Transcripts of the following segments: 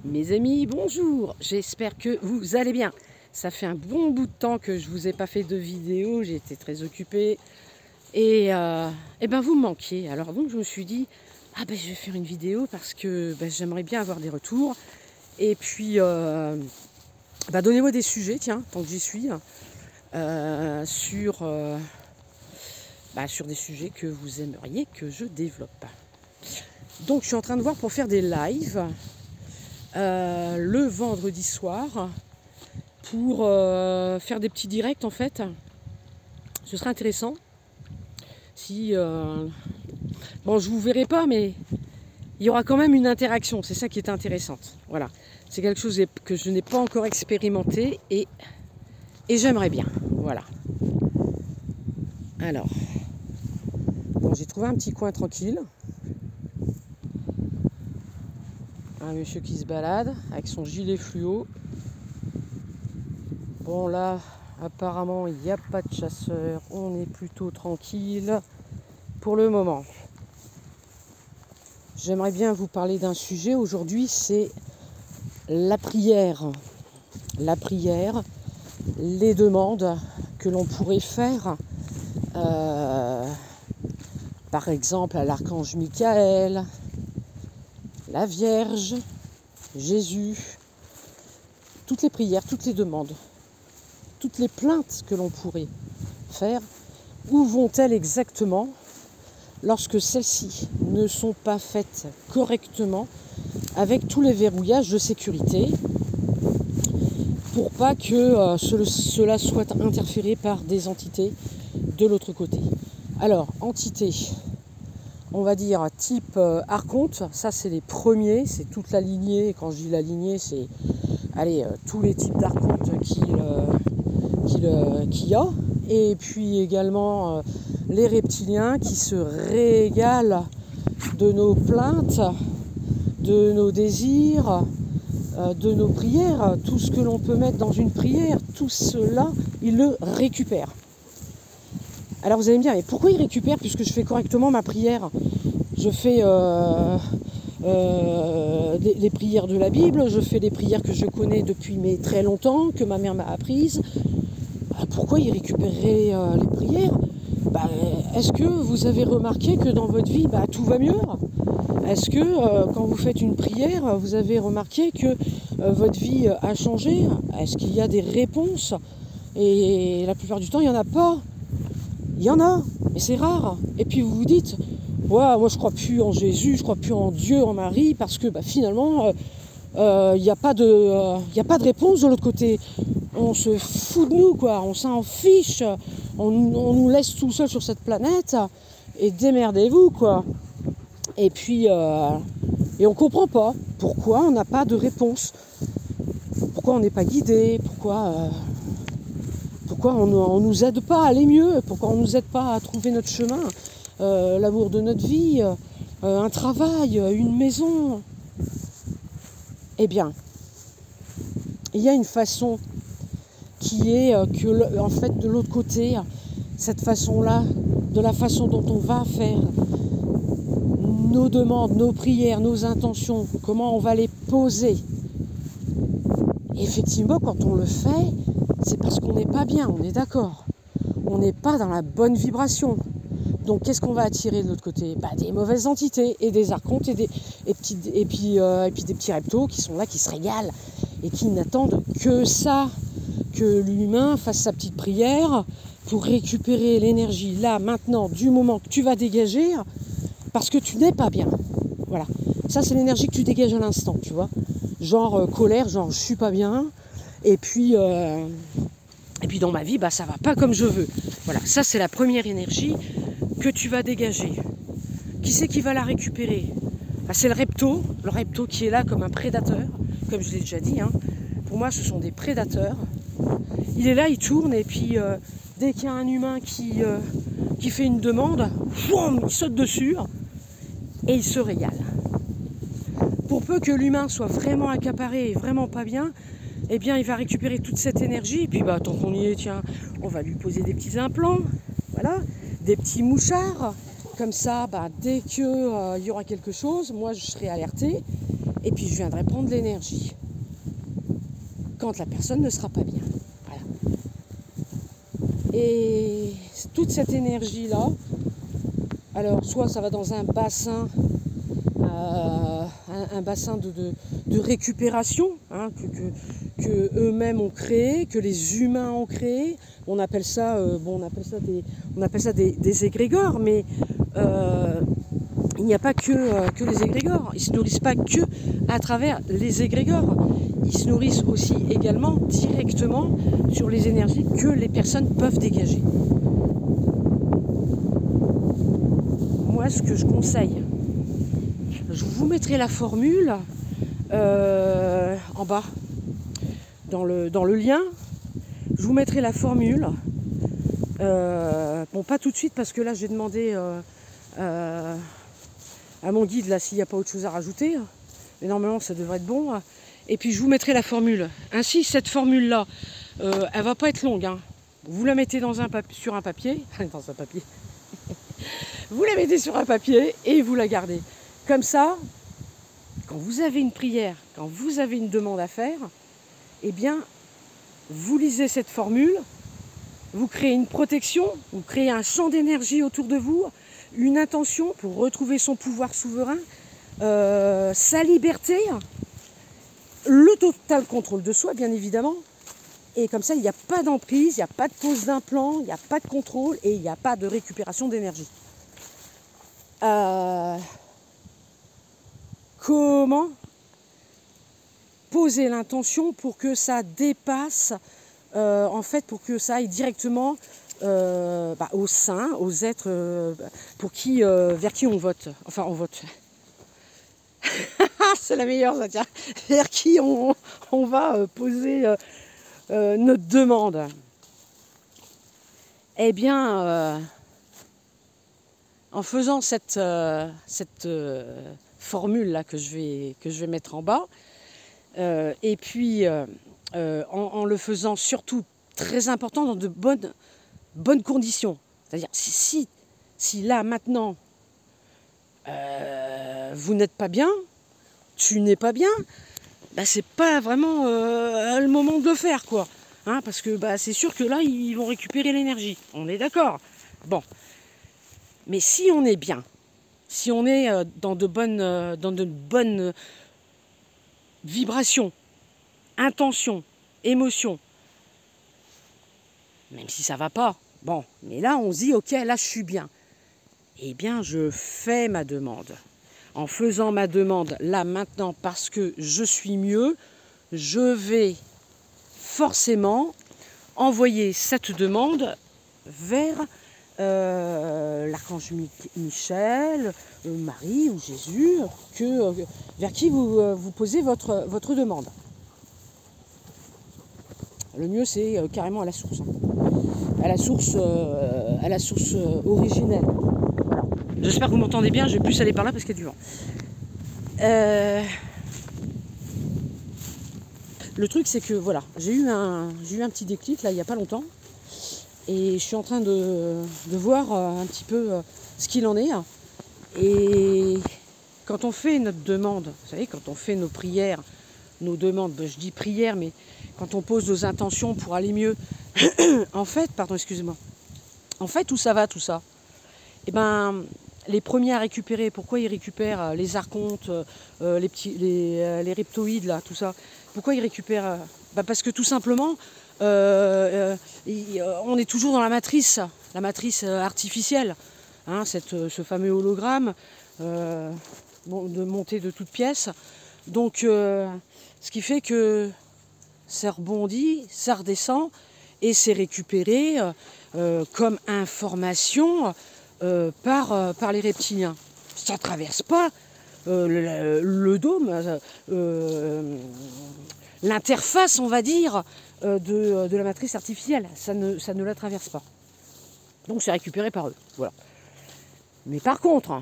Mes amis, bonjour, j'espère que vous allez bien. Ça fait un bon bout de temps que je vous ai pas fait de vidéo, j'ai été très occupée et ben vous me manquiez. Alors donc je me suis dit, je vais faire une vidéo parce que j'aimerais bien avoir des retours. Et puis donnez-moi des sujets, tiens, tant que j'y suis, sur des sujets que vous aimeriez que je développe. Donc je suis en train de voir pour faire des lives. Le vendredi soir pour faire des petits directs en fait. Ce serait intéressant si je vous verrai pas, mais il y aura quand même une interaction, c'est ça qui est intéressante. Voilà, c'est quelque chose que je n'ai pas encore expérimenté et j'aimerais bien. Voilà. Alors j'ai trouvé un petit coin tranquille. Un monsieur qui se balade avec son gilet fluo. Bon là, apparemment il n'y a pas de chasseurs, on est plutôt tranquille pour le moment. J'aimerais bien vous parler d'un sujet aujourd'hui, c'est la prière. La prière, les demandes que l'on pourrait faire, par exemple à l'archange Michael, la Vierge, Jésus, toutes les prières, toutes les demandes, toutes les plaintes que l'on pourrait faire, où vont-elles exactement lorsque celles-ci ne sont pas faites correctement avec tous les verrouillages de sécurité pour pas que cela soit interféré par des entités de l'autre côté. Alors, entités, on va dire type archonte, ça c'est les premiers, c'est toute la lignée. Quand je dis la lignée, c'est tous les types d'archontes qu'il y a. Et puis également les reptiliens qui se régalent de nos plaintes, de nos désirs, de nos prières. Tout ce que l'on peut mettre dans une prière, tout cela, ils le récupèrent. Alors vous allez me dire, mais pourquoi il récupère puisque je fais correctement ma prière? Je fais les prières de la Bible, je fais des prières que je connais depuis très longtemps, que ma mère m'a apprises. Pourquoi il récupérerait les prières? Est-ce que vous avez remarqué que dans votre vie, tout va mieux? Est-ce que quand vous faites une prière, vous avez remarqué que votre vie a changé? Est-ce qu'il y a des réponses? Et la plupart du temps, il n'y en a pas. Il y en a, mais c'est rare. Et puis vous vous dites, ouais, moi je crois plus en Jésus, je crois plus en Dieu, en Marie, parce que finalement, il n'y a pas de réponse de l'autre côté. On se fout de nous, quoi. On s'en fiche. On nous laisse tout seuls sur cette planète. Et démerdez-vous, quoi. Et puis, et on comprend pas pourquoi on n'a pas de réponse. Pourquoi on n'est pas guidé. Pourquoi on nous aide pas à aller mieux. Pourquoi on nous aide pas à trouver notre chemin. L'amour de notre vie. Un travail, une maison. Eh bien, il y a une façon qui est que, en fait, de l'autre côté, cette façon-là, de la façon dont on va faire nos demandes, nos prières, nos intentions, comment on va les poser. Et effectivement, quand on le fait, c'est parce qu'on n'est pas bien, on est d'accord. On n'est pas dans la bonne vibration. Donc, qu'est-ce qu'on va attirer de l'autre côté? Des mauvaises entités et des archontes et puis des petits reptos qui sont là, qui se régalent et qui n'attendent que ça, que l'humain fasse sa petite prière pour récupérer l'énergie là, maintenant, du moment que tu vas dégager, parce que tu n'es pas bien. Voilà. Ça, c'est l'énergie que tu dégages à l'instant, tu vois. Genre colère, genre je suis pas bien, et puis dans ma vie, ça va pas comme je veux. Voilà, ça c'est la première énergie que tu vas dégager. Qui c'est qui va la récupérer? C'est le repto qui est là comme un prédateur, comme je l'ai déjà dit. Pour moi, ce sont des prédateurs. Il est là, il tourne, et puis dès qu'il y a un humain qui fait une demande, il saute dessus et il se régale. Pour peu que l'humain soit vraiment accaparé et vraiment pas bien, eh bien il va récupérer toute cette énergie, et puis tant qu'on y est, tiens, on va lui poser des petits implants, voilà, des petits mouchards, Comme ça, dès qu'il y aura quelque chose, moi je serai alertée et puis je viendrai prendre l'énergie. Quand la personne ne sera pas bien. Voilà. Et toute cette énergie-là, alors soit ça va dans un bassin, un bassin de récupération, hein, que eux-mêmes ont créé, que les humains ont créé. On appelle ça des égrégores, mais il n'y a pas que les égrégores. Ils ne se nourrissent pas que à travers les égrégores. Ils se nourrissent aussi également directement sur les énergies que les personnes peuvent dégager. Moi, ce que je conseille, je vous mettrai la formule en bas, dans le lien. Je vous mettrai la formule. Bon, pas tout de suite parce que là, j'ai demandé à mon guide là s'il n'y a pas autre chose à rajouter. Mais normalement, ça devrait être bon. Et puis, je vous mettrai la formule. Ainsi, cette formule-là, elle va pas être longue. Hein. Vous la mettez sur un papier. Dans un papier. Vous la mettez sur un papier et vous la gardez. Comme ça, quand vous avez une prière, quand vous avez une demande à faire, eh bien, vous lisez cette formule, vous créez une protection, vous créez un champ d'énergie autour de vous, une intention pour retrouver son pouvoir souverain, sa liberté, le total contrôle de soi, bien évidemment. Et comme ça, il n'y a pas d'emprise, il n'y a pas de pose d'implant, il n'y a pas de contrôle et il n'y a pas de récupération d'énergie. Comment poser l'intention pour que ça dépasse, en fait, pour que ça aille directement aux saints, aux êtres vers qui on vote. Enfin, on vote. C'est la meilleure, ça, tiens. Vers qui on va poser notre demande. Eh bien, en faisant cette formule là que je vais mettre en bas, et puis en le faisant surtout très important dans de bonnes conditions. C'est-à-dire si là maintenant vous n'êtes pas bien, tu n'es pas bien, c'est pas vraiment le moment de le faire, quoi. Hein, parce que c'est sûr que là ils vont récupérer l'énergie. On est d'accord. Bon. Mais si on est bien, si on est dans de bonnes vibrations, intentions, émotions, même si ça ne va pas, bon, mais là on se dit ok, là je suis bien. Eh bien je fais ma demande. En faisant ma demande là maintenant parce que je suis mieux, je vais forcément envoyer cette demande vers l'archange Michel, Marie ou Jésus, vers qui vous posez votre demande. Le mieux, c'est carrément à la source. À la source originelle. Voilà. J'espère que vous m'entendez bien, je vais plus aller par là parce qu'il y a du vent. Le truc, c'est que voilà, j'ai eu un petit déclic là il n'y a pas longtemps. Et je suis en train de voir un petit peu ce qu'il en est. Et quand on fait notre demande, vous savez, quand on fait nos prières, nos demandes, je dis prières, mais quand on pose nos intentions pour aller mieux, en fait, où ça va tout ça? Eh ben, les premiers à récupérer, pourquoi ils récupèrent les archontes, les reptoïdes, là, tout ça? Pourquoi ils récupèrent? Parce que tout simplement, on est toujours dans la matrice artificielle, hein, ce fameux hologramme de montée de toutes pièces. Donc, ce qui fait que ça rebondit, ça redescend et c'est récupéré comme information par les reptiliens. Ça ne traverse pas le dôme, l'interface, on va dire, de la matrice artificielle. Ça ne la traverse pas. Donc c'est récupéré par eux. Voilà. Mais par contre,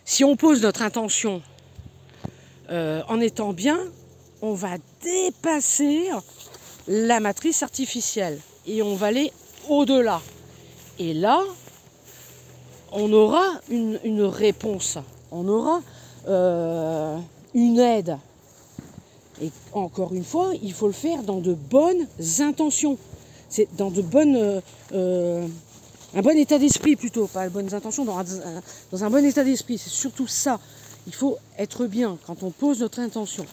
si on pose notre intention en étant bien, on va dépasser la matrice artificielle et on va aller au-delà. Et là, on aura une réponse, on aura une aide. Et encore une fois, il faut le faire dans de bonnes intentions. C'est dans de bonnes... un bon état d'esprit plutôt, pas de bonnes intentions, dans un bon état d'esprit. C'est surtout ça. Il faut être bien quand on pose notre intention.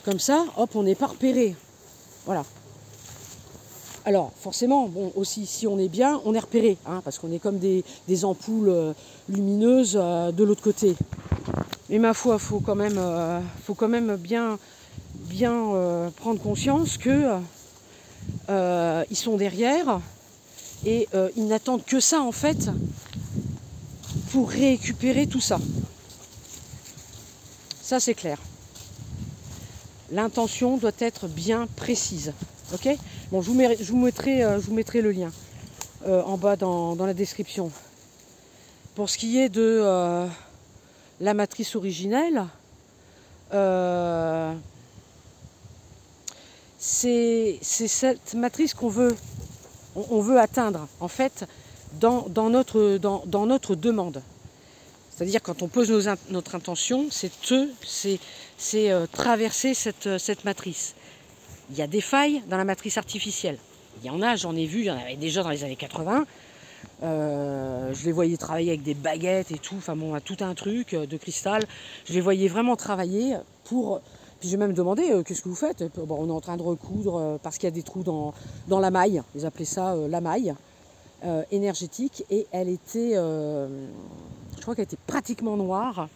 Comme ça, hop, on n'est pas repéré. Voilà. Alors, forcément, bon, aussi, si on est bien, on est repéré, hein, parce qu'on est comme des ampoules lumineuses de l'autre côté. Mais ma foi, faut quand même bien prendre conscience que ils sont derrière et ils n'attendent que ça, en fait, pour récupérer tout ça. Ça, c'est clair. L'intention doit être bien précise. Ok ? Bon, je vous mettrai le lien en bas dans la description. Pour ce qui est de la matrice originelle, c'est cette matrice qu'on veut atteindre, en fait, dans notre demande. C'est-à-dire quand on pose notre intention, c'est traverser cette matrice. Il y a des failles dans la matrice artificielle. Il y en a, j'en ai vu, il y en avait déjà dans les années 80. Je les voyais travailler avec des baguettes et tout, enfin bon, tout un truc de cristal. Je les voyais vraiment travailler pour... Puis j'ai même demandé, qu'est-ce que vous faites ? Bon, on est en train de recoudre parce qu'il y a des trous dans la maille. Ils appelaient ça la maille énergétique. Et elle était... je crois qu'elle était pratiquement noire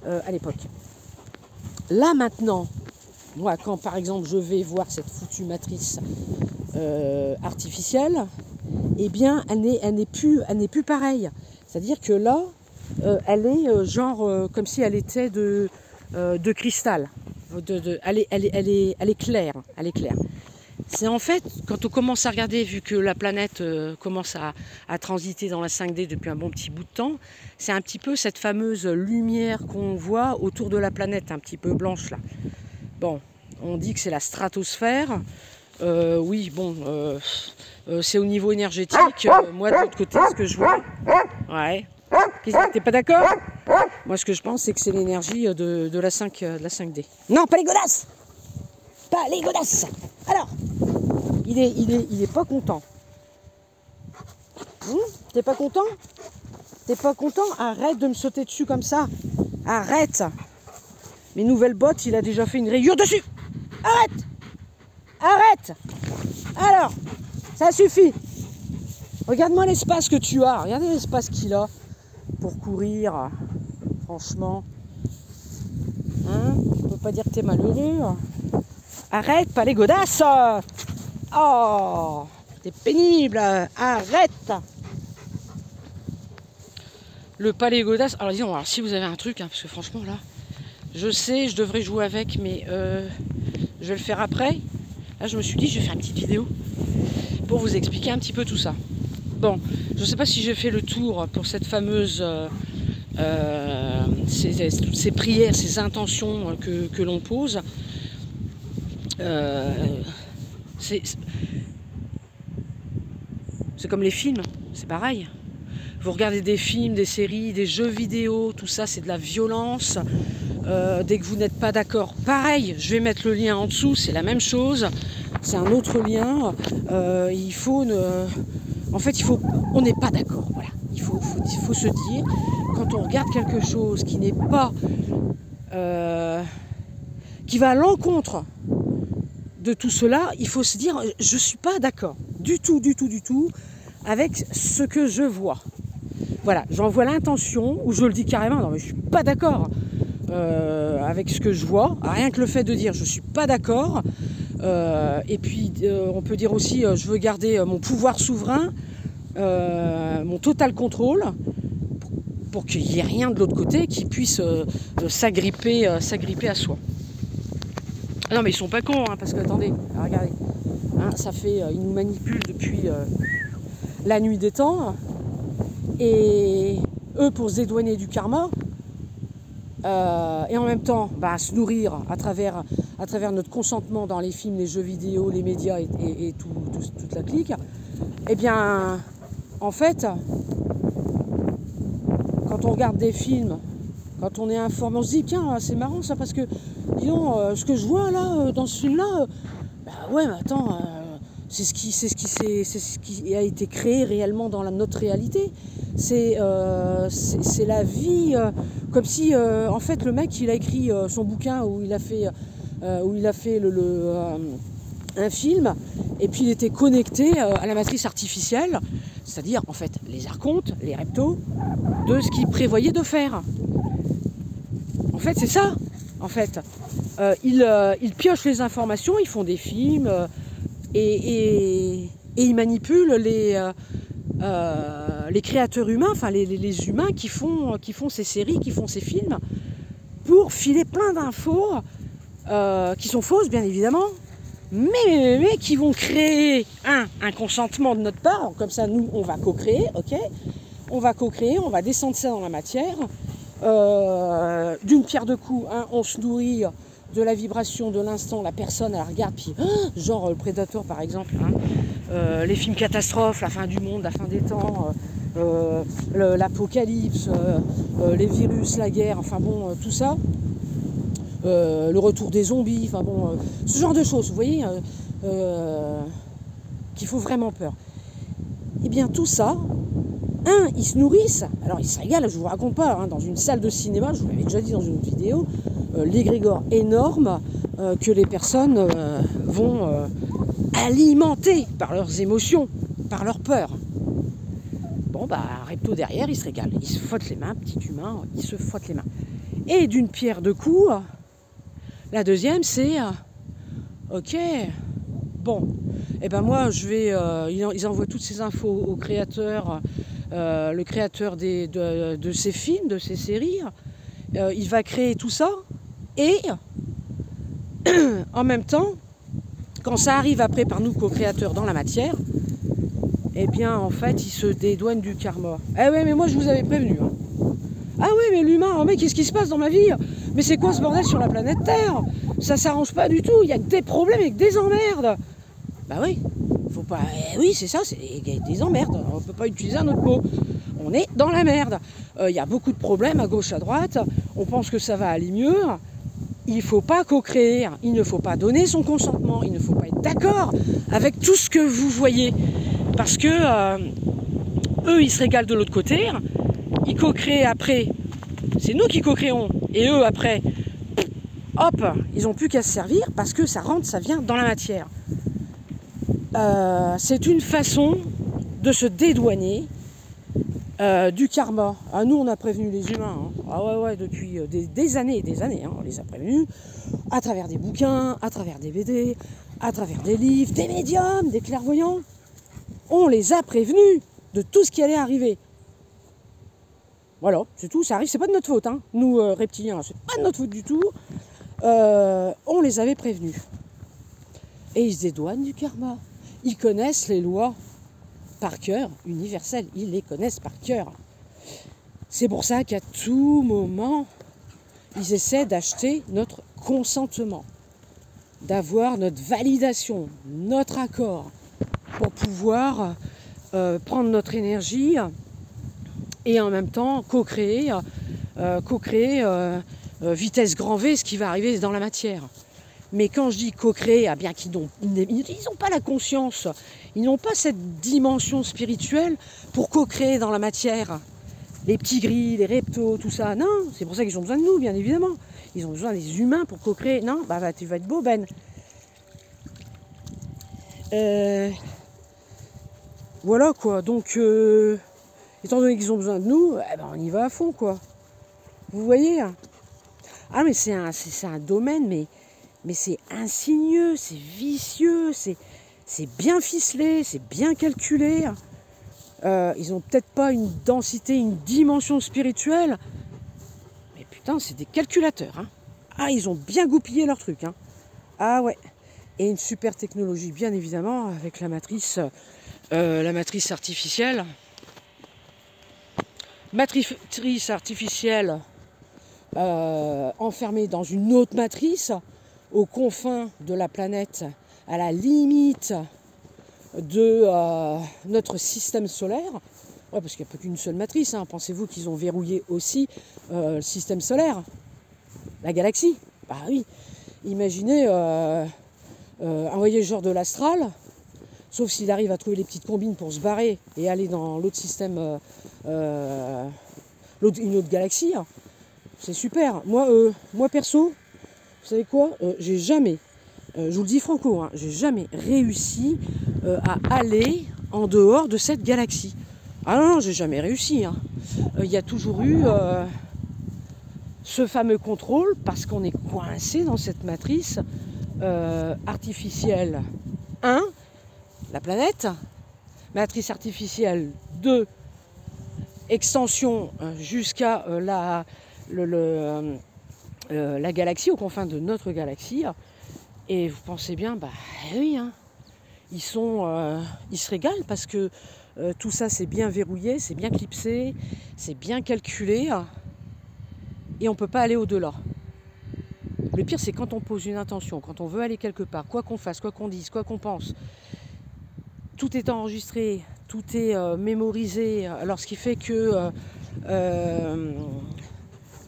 à l'époque. Là maintenant, moi quand par exemple je vais voir cette foutue matrice artificielle, eh bien elle n'est plus pareille. C'est-à-dire que là, elle est genre comme si elle était de cristal. Elle est claire. C'est en fait, quand on commence à regarder, vu que la planète commence à transiter dans la 5D depuis un bon petit bout de temps, c'est un petit peu cette fameuse lumière qu'on voit autour de la planète, un petit peu blanche là. Bon, on dit que c'est la stratosphère. Oui, bon, c'est au niveau énergétique. Moi, de l'autre côté, ce que je vois... Ouais. T'es pas d'accord ? Moi, ce que je pense, c'est que c'est l'énergie de la 5D. Non, pas les godasses ! Pas les godasses ! Alors, il est pas content. T'es pas content ? T'es pas content ? Arrête de me sauter dessus comme ça. Arrête. Mes nouvelles bottes, il a déjà fait une rayure dessus. Arrête. Alors, ça suffit. Regarde-moi l'espace que tu as. Regardez l'espace qu'il a pour courir. Franchement. Hein ? On peut pas dire que t'es malheureux. Arrête, pas les godasses. Oh, t'es pénible. Arrête. Le palais godasses. Alors disons, si vous avez un truc, hein, parce que franchement là, je sais, je devrais jouer avec, mais je vais le faire après. Là, je me suis dit, je vais faire une petite vidéo pour vous expliquer un petit peu tout ça. Bon, je ne sais pas si j'ai fait le tour pour cette fameuse... ces prières, ces intentions que l'on pose. C'est comme les films, c'est pareil. Vous regardez des films, des séries, des jeux vidéo, tout ça, c'est de la violence. Dès que vous n'êtes pas d'accord, pareil, je vais mettre le lien en dessous, c'est la même chose. C'est un autre lien. On n'est pas d'accord. Voilà. Il faut se dire, quand on regarde quelque chose qui n'est pas, qui va à l'encontre de tout cela, il faut se dire, je suis pas d'accord du tout avec ce que je vois. Voilà, j'en vois l'intention, ou je le dis carrément, non mais je suis pas d'accord avec ce que je vois. Rien que le fait de dire je suis pas d'accord. Et puis on peut dire aussi je veux garder mon pouvoir souverain, mon total contrôle, pour qu'il n'y ait rien de l'autre côté qui puisse s'agripper à soi. Non mais ils sont pas cons, hein, parce que attendez, regardez, hein, ça fait, ils nous manipulent depuis la nuit des temps, et eux pour se dédouaner du karma, et en même temps se nourrir à travers notre consentement dans les films, les jeux vidéo, les médias et toute la clique, eh bien en fait quand on regarde des films, quand on est informé, on se dit tiens, c'est marrant ça, parce que disons, ce que je vois là, dans ce film-là, bah ouais, mais attends, c'est ce qui a été créé réellement dans notre réalité. C'est la vie, comme si en fait le mec il a écrit son bouquin où il a fait un film, et puis il était connecté à la matrice artificielle, c'est-à-dire en fait les archontes, les reptos, de ce qu'ils prévoyaient de faire. En fait c'est ça, en fait. Ils piochent les informations, ils font des films, et ils manipulent les créateurs humains, enfin les humains qui font ces séries, qui font ces films, pour filer plein d'infos qui sont fausses bien évidemment, mais qui vont créer un consentement de notre part. Comme ça nous on va co-créer, ok, on va co-créer, on va descendre ça dans la matière, d'une pierre deux coups, on se nourrit de la vibration de l'instant, la personne elle regarde, puis genre le Predator par exemple, les films catastrophes, la fin du monde, la fin des temps, l'apocalypse, les virus, la guerre, enfin bon, tout ça, le retour des zombies, enfin bon, ce genre de choses, vous voyez, qui font vraiment peur. Et bien tout ça, ils se nourrissent, alors ils se régalent, je vous raconte pas, dans une salle de cinéma, je vous l'avais déjà dit dans une vidéo, l'égrégore énorme que les personnes vont alimenter par leurs émotions, par leur peur. Bon bah un repto derrière, il se régale, il se frotte les mains, petit humain, il se frotte les mains. Et d'une pierre deux coups, la deuxième c'est ok, bon, et ben moi je vais, ils envoient toutes ces infos au créateur, le créateur de ces films, de ces séries, il va créer tout ça, et en même temps, quand ça arrive après par nous co-créateurs dans la matière, eh bien en fait il se dédouane du karma. Eh ouais mais moi je vous avais prévenu. Ah oui mais l'humain, oh mais qu'est-ce qui se passe dans ma vie? Mais c'est quoi ce bordel sur la planète Terre? Ça s'arrange pas du tout, il y a que des problèmes et que des emmerdes. Bah oui, faut pas. Oui c'est ça, c'est des emmerdes, on peut pas utiliser un autre mot. On est dans la merde. Il y a beaucoup de problèmes à gauche, à droite, on pense que ça va aller mieux. Il ne faut pas co-créer, il ne faut pas donner son consentement, il ne faut pas être d'accord avec tout ce que vous voyez. Parce que eux, ils se régalent de l'autre côté, ils co-créent après, c'est nous qui co-créons, et eux après, hop, ils n'ont plus qu'à se servir parce que ça rentre, ça vient dans la matière. C'est une façon de se dédouaner du karma. Nous on a prévenu les humains, Ah ouais, depuis des années et des années, on les a prévenus à travers des bouquins, à travers des BD, à travers des livres, des médiums, des clairvoyants. On les a prévenus de tout ce qui allait arriver. Voilà, c'est tout, ça arrive, c'est pas de notre faute, nous reptiliens, c'est pas de notre faute du tout. On les avait prévenus. Et ils se dédouanent du karma. Ils connaissent les lois par cœur, universelles, ils les connaissent par cœur. C'est pour ça qu'à tout moment, ils essaient d'acheter notre consentement, d'avoir notre validation, notre accord, pour pouvoir prendre notre énergie et en même temps co-créer vitesse grand V ce qui va arriver dans la matière. Mais quand je dis co-créer, bien qu'ils n'ont pas la conscience, ils n'ont pas cette dimension spirituelle pour co-créer dans la matière. Les petits gris, les reptos, tout ça, non, c'est pour ça qu'ils ont besoin de nous, bien évidemment. Ils ont besoin des humains pour co-créer. Non, tu vas être beau, Ben. Voilà, quoi. Donc, étant donné qu'ils ont besoin de nous, on y va à fond, quoi. Vous voyez? Ah, mais c'est un domaine, mais c'est insidieux, c'est vicieux, c'est bien ficelé, c'est bien calculé. Ils n'ont peut-être pas une densité, une dimension spirituelle, mais putain, c'est des calculateurs. Ils ont bien goupillé leur truc. Ah ouais. Et une super technologie, bien évidemment, avec la matrice artificielle. Matrice artificielle enfermée dans une autre matrice, aux confins de la planète, à la limite de notre système solaire. Ouais, parce qu'il n'y a pas qu'une seule matrice. Hein. Pensez-vous qu'ils ont verrouillé aussi le système solaire, la galaxie? Bah oui. Imaginez un voyageur de l'astral, sauf s'il arrive à trouver les petites combines pour se barrer et aller dans l'autre système, une autre galaxie. Hein. C'est super. Moi perso, vous savez quoi, j'ai jamais, je vous le dis franco, hein, j'ai jamais réussi à aller en dehors de cette galaxie. Ah non, j'ai jamais réussi. Hein. Il y a toujours eu ce fameux contrôle parce qu'on est coincé dans cette matrice artificielle. 1, la planète. Matrice artificielle 2, extension jusqu'à la galaxie, aux confins de notre galaxie. Et vous pensez bien, bah oui, hein, ils se régalent parce que tout ça c'est bien verrouillé, c'est bien clipsé, c'est bien calculé et on ne peut pas aller au-delà. Le pire c'est quand on pose une intention, quand on veut aller quelque part, quoi qu'on fasse, quoi qu'on dise, quoi qu'on pense, tout est enregistré, tout est mémorisé. Alors ce qui fait que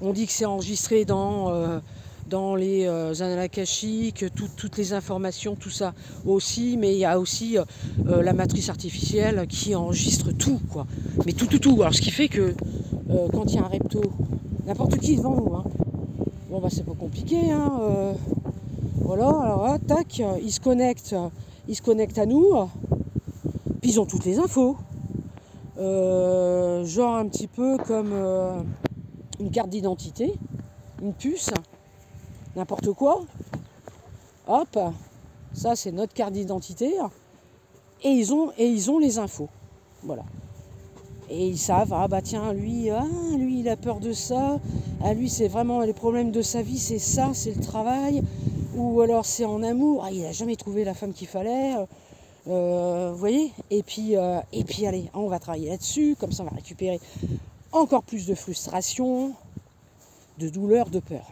on dit que c'est enregistré dans les annales akashiques, toutes les informations, tout ça aussi, mais il y a aussi la matrice artificielle qui enregistre tout, quoi. Mais tout. Alors ce qui fait que quand il y a un repto, n'importe qui devant nous, hein, bon bah c'est pas compliqué, hein, voilà, alors là, tac, ils se connectent à nous, puis ils ont toutes les infos, genre un petit peu comme une carte d'identité, une puce, n'importe quoi, hop, ça c'est notre carte d'identité, et ils ont les infos, voilà. Et ils savent, ah bah tiens, lui il a peur de ça, lui c'est vraiment les problèmes de sa vie, c'est ça, c'est le travail, ou alors c'est en amour, il n'a jamais trouvé la femme qu'il fallait, vous voyez, et puis allez, on va travailler là-dessus, comme ça on va récupérer encore plus de frustration, de douleur, de peur.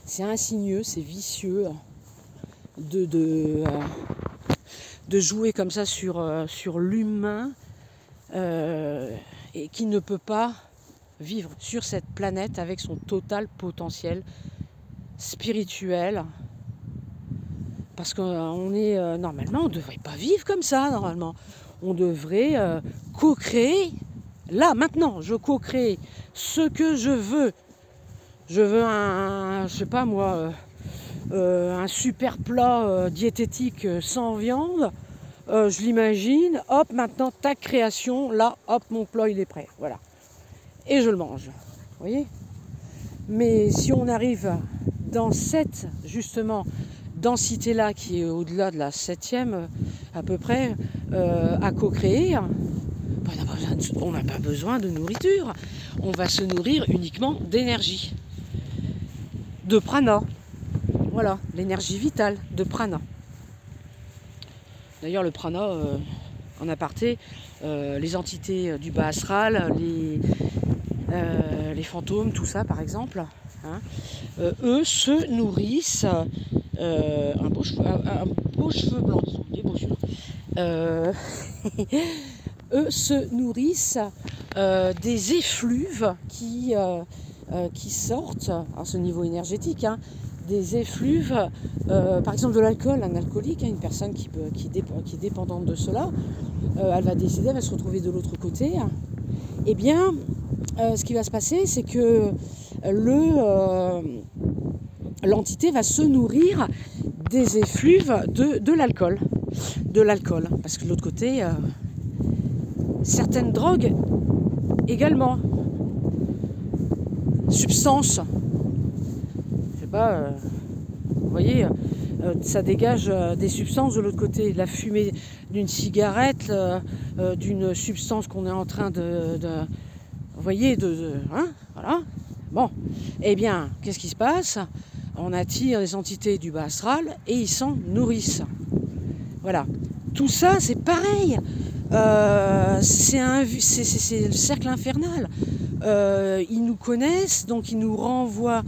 C'est insidieux, c'est vicieux de jouer comme ça sur l'humain et qui ne peut pas vivre sur cette planète avec son total potentiel spirituel. Parce qu'on est normalement, on ne devrait pas vivre comme ça, normalement. On devrait co-créer, là, maintenant, je co-crée ce que je veux. Je veux un super plat diététique sans viande. Je l'imagine, hop, maintenant, ta création, là, hop, mon plat, il est prêt. Voilà. Et je le mange. Vous voyez ? Mais si on arrive dans cette, justement, densité-là, qui est au-delà de la 7e, à peu près, à co-créer, on n'a pas besoin de nourriture. On va se nourrir uniquement d'énergie. De prana. Voilà, l'énergie vitale de prana. D'ailleurs, le prana, en aparté, les entités du bas astral, les fantômes, tout ça par exemple, hein, eux se nourrissent, un beau cheveu blanc, disons, des beaux cheveux. Eux se nourrissent des effluves qui sortent à ce niveau énergétique, hein, des effluves, par exemple de l'alcool, un alcoolique, hein, une personne qui est dépendante de cela, elle va décider, elle va se retrouver de l'autre côté. Eh bien, ce qui va se passer, c'est que l'entité va se nourrir des effluves de l'alcool. Parce que de l'autre côté, certaines drogues également, substances, je sais pas, vous voyez, ça dégage des substances de l'autre côté, la fumée d'une cigarette, d'une substance qu'on est en train vous voyez, hein, voilà. Bon, eh bien, qu'est-ce qui se passe ? On attire les entités du bas astral et ils s'en nourrissent. Voilà. Tout ça, c'est pareil. C'est le cercle infernal. ils nous connaissent, donc ils nous renvoient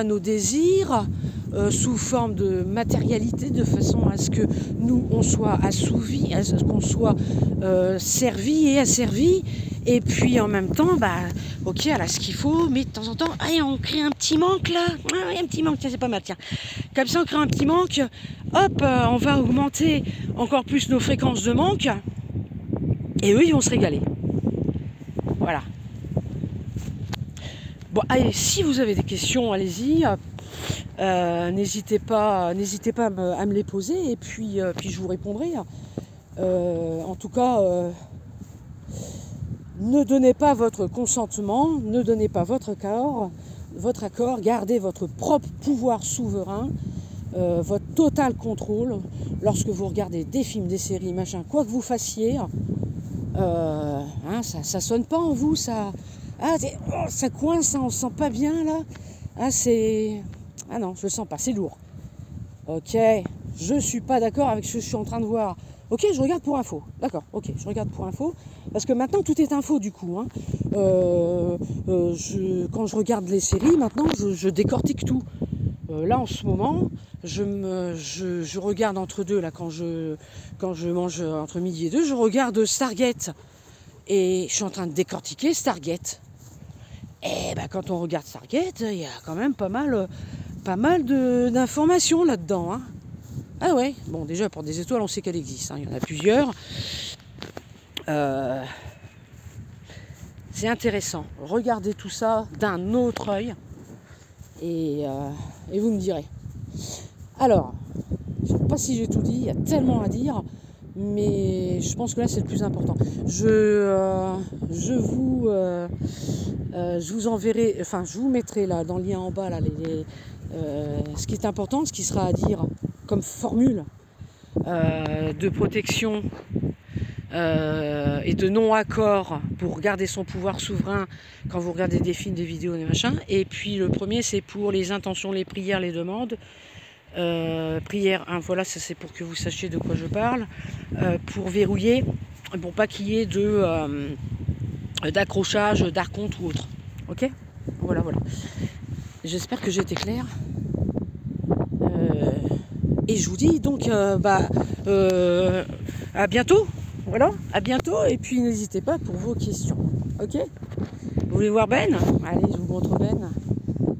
nos désirs sous forme de matérialité, de façon à ce que nous, on soit assouvis, à ce qu'on soit servi et asservi. Et puis en même temps, ok, elle a ce qu'il faut, mais de temps en temps, on crée un petit manque là. Ah, un petit manque, tiens, c'est pas mal, tiens. Comme ça, on crée un petit manque, hop, on va augmenter encore plus nos fréquences de manque. Et eux, ils vont se régaler. Voilà. Bon, allez, si vous avez des questions, allez-y. N'hésitez pas à me les poser et puis je vous répondrai. En tout cas, ne donnez pas votre consentement, ne donnez pas votre accord, gardez votre propre pouvoir souverain, votre total contrôle lorsque vous regardez des films, des séries, machin, quoi que vous fassiez. Ça sonne pas en vous, ça coince, on se sent pas bien là. Non, je le sens pas, c'est lourd. Ok, je suis pas d'accord avec ce que je suis en train de voir. Ok, je regarde pour info. D'accord, ok, je regarde pour info. Parce que maintenant, tout est info du coup. Quand je regarde les séries, maintenant, je décortique tout. Là, en ce moment, je regarde entre deux, là, quand je mange entre midi et deux, je regarde Stargate. Et je suis en train de décortiquer Stargate. Et quand on regarde Stargate, il y a quand même pas mal d'informations là-dedans. Ah ouais, bon, déjà pour des étoiles, on sait qu'elle existe. Il y en a plusieurs. C'est intéressant. Regardez tout ça d'un autre œil. Et vous me direz. Alors, je ne sais pas si j'ai tout dit, il y a tellement à dire. Mais je pense que là, c'est le plus important. Je vous enverrai, enfin, je vous mettrai là, dans le lien en bas, là, ce qui est important, ce qui sera à dire comme formule de protection et de non-accord pour garder son pouvoir souverain quand vous regardez des films, des vidéos, des machins. Et puis le premier, c'est pour les intentions, les prières, les demandes. Prière, voilà, ça c'est pour que vous sachiez de quoi je parle. Pour verrouiller, bon, pas qu'il y ait d'accrochage, d'archonte ou autre. Ok, voilà. J'espère que j'ai été claire. Et je vous dis donc à bientôt. Voilà, à bientôt. Et puis n'hésitez pas pour vos questions. Ok. Vous voulez voir Ben? Allez, je vous montre Ben.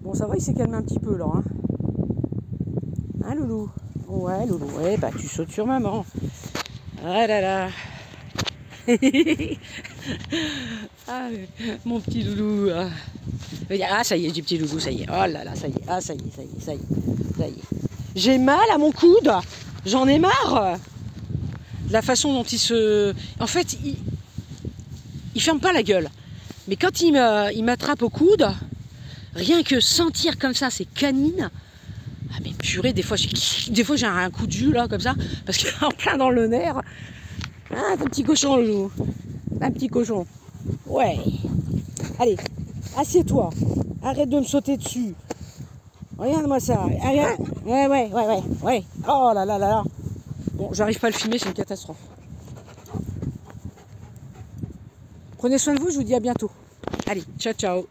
Bon, ça va, il s'est calmé un petit peu là. Hein, Loulou? Ouais, Loulou. Ouais, tu sautes sur maman. Ah là là. Mon petit Loulou. Ah, ça y est, du petit Loulou, ça y est. Oh là là, ça y est. Ah, ça y est. J'ai mal à mon coude. J'en ai marre. La façon dont il se... En fait, il ferme pas la gueule. Mais quand il m'attrape au coude, rien que sentir comme ça ses canines, mais purée, des fois j'ai un coup de jus là, comme ça, parce qu'il est en plein dans le nerf. Ah, un petit cochon, Loulou. Un petit cochon. Ouais. Allez, assieds-toi. Arrête de me sauter dessus. Regarde-moi ça. Regarde. Ouais. Oh là là. Bon, j'arrive pas à le filmer, c'est une catastrophe. Prenez soin de vous, je vous dis à bientôt. Allez, ciao.